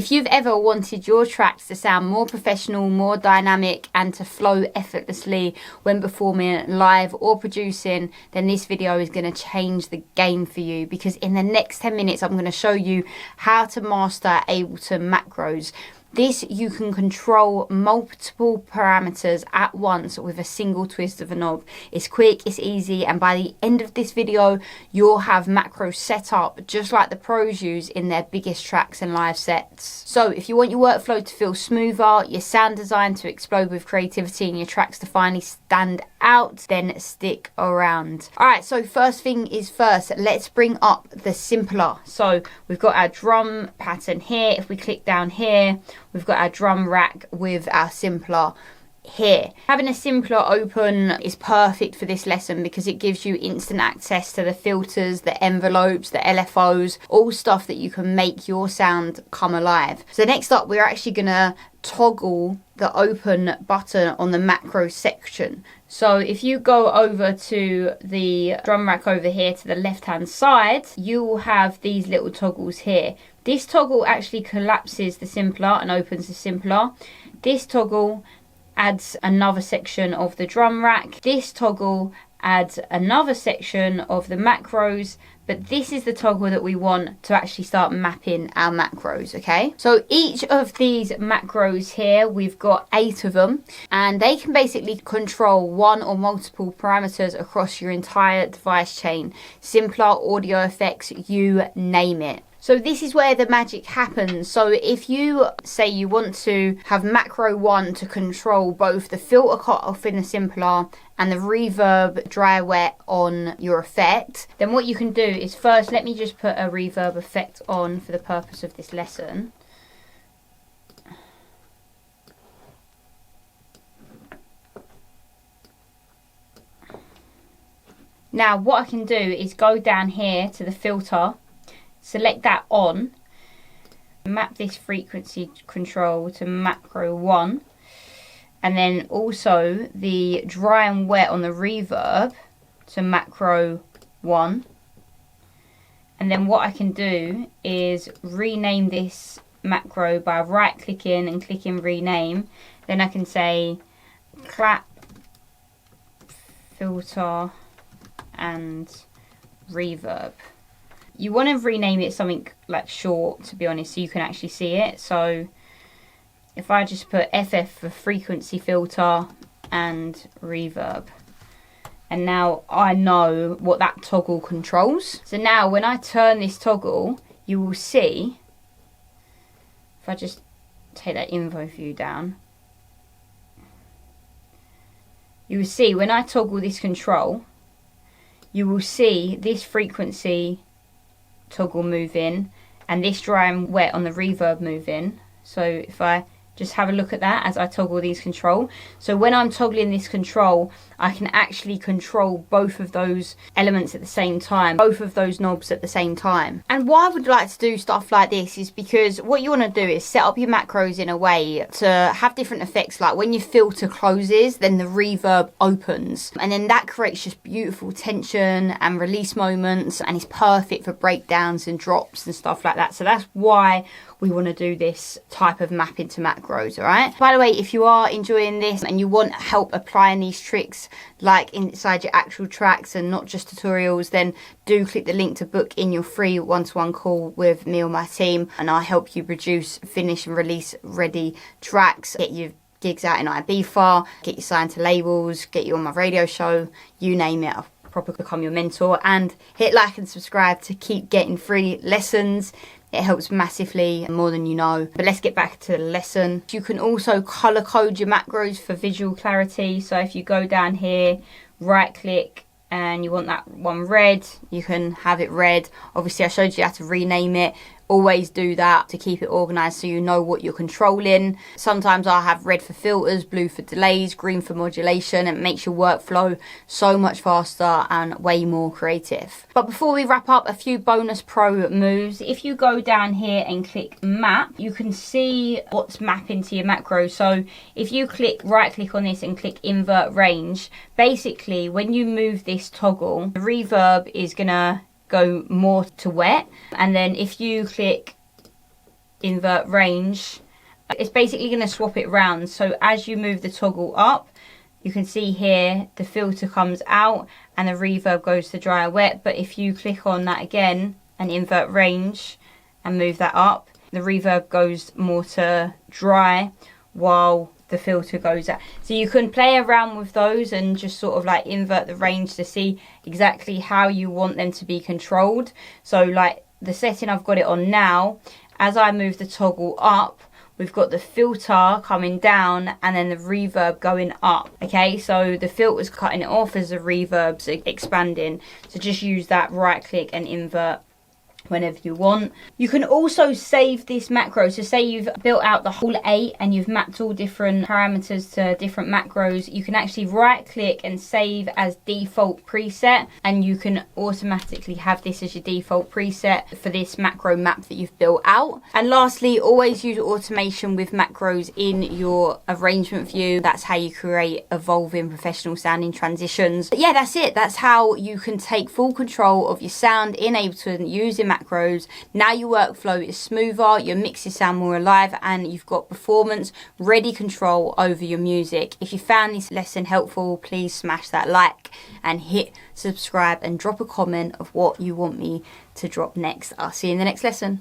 If you've ever wanted your tracks to sound more professional, more dynamic, and to flow effortlessly when performing live or producing, then this video is going to change the game for you, because in the next 10 minutes I'm going to show you how to master Ableton macros. This, you can control multiple parameters at once with a single twist of a knob. It's quick, it's easy, and by the end of this video, you'll have macros set up just like the pros use in their biggest tracks and live sets. So if you want your workflow to feel smoother, your sound design to explode with creativity, and your tracks to finally stand out, then stick around. Alright, so first thing is first, let's bring up the simpler. So we've got our drum pattern here. If we click down here, we've got our drum rack with our simpler here. Having a simpler open is perfect for this lesson because it gives you instant access to the filters, the envelopes, the LFOs, all stuff that you can make your sound come alive. So next up, we're actually gonna toggle the open button on the macro section. So if you go over to the drum rack over here to the left hand side, you will have these little toggles here. This toggle actually collapses the simpler and opens the simpler. This toggle adds another section of the drum rack. This toggle adds another section of the macros, but this is the toggle that we want to actually start mapping our macros, okay? So each of these macros here, we've got 8 of them, and they can basically control one or multiple parameters across your entire device chain. Simpler, audio effects, you name it. So this is where the magic happens. So if you say you want to have macro 1 to control both the filter cutoff in the simpler and the reverb dry wet on your effect, then what you can do is first, let me just put a reverb effect on for the purpose of this lesson. Now what I can do is go down here to the filter, select that on, map this frequency control to macro 1, and then also the dry and wet on the reverb to macro 1. And then what I can do is rename this macro by right clicking and clicking rename. Then I can say clap, filter and reverb. You want to rename it something like short, to be honest, so you can actually see it. So if I just put FF for frequency filter and reverb, and now I know what that toggle controls. So now when I turn this toggle, you will see, if I just take that info view down, you will see when I toggle this control, you will see this frequency toggle move in and this dry and wet on the reverb move in. So if I just have a look at that as I toggle these control, so when I'm toggling this control, I can actually control both of those elements at the same time, both of those knobs at the same time. And why I would like to do stuff like this is because what you want to do is set up your macros in a way to have different effects, like when your filter closes, then the reverb opens, and then that creates just beautiful tension and release moments, and it's perfect for breakdowns and drops and stuff like that. So that's why we want to do this type of mapping to macros, alright? By the way, if you are enjoying this and you want help applying these tricks like inside your actual tracks and not just tutorials, then do click the link to book in your free one-to-one call with me or my team, and I'll help you produce, finish and release ready tracks, get your gigs out in Ibiza, get you signed to labels, get you on my radio show, you name it. I'll probably become your mentor. And hit like and subscribe to keep getting free lessons. It helps massively, more than you know. But let's get back to the lesson. You can also color code your macros for visual clarity. So if you go down here, right click, and you want that one red, you can have it red. Obviously I showed you how to rename it. Always do that to keep it organized so you know what you're controlling. Sometimes I have red for filters, blue for delays, green for modulation, and it makes your workflow so much faster and way more creative. But before we wrap up, a few bonus pro moves. If you go down here and click map, you can see what's mapping to your macro. So if you right click on this and click invert range, basically when you move this toggle, the reverb is gonna go more to wet, and then if you click invert range, it's basically going to swap it round. So as you move the toggle up, you can see here the filter comes out and the reverb goes to dry or wet. But if you click on that again and invert range and move that up, the reverb goes more to dry while the filter goes out. So you can play around with those and just sort of like invert the range to see exactly how you want them to be controlled. So like the setting I've got it on now, as I move the toggle up, we've got the filter coming down and then the reverb going up. Okay, so the filter's cutting it off as the reverb's expanding. So just use that right click and invert whenever you want. You can also save this macro. So say you've built out the whole 8 and you've mapped all different parameters to different macros, you can actually right click and save as default preset, and you can automatically have this as your default preset for this macro map that you've built out. And lastly, always use automation with macros in your arrangement view. That's how you create evolving professional sounding transitions. But yeah, that's it. That's how you can take full control of your sound in Ableton using macros. Now your workflow is smoother, your mixes sound more alive, and you've got performance ready control over your music. If you found this lesson helpful, please smash that like and hit subscribe and drop a comment of what you want me to drop next. I'll see you in the next lesson.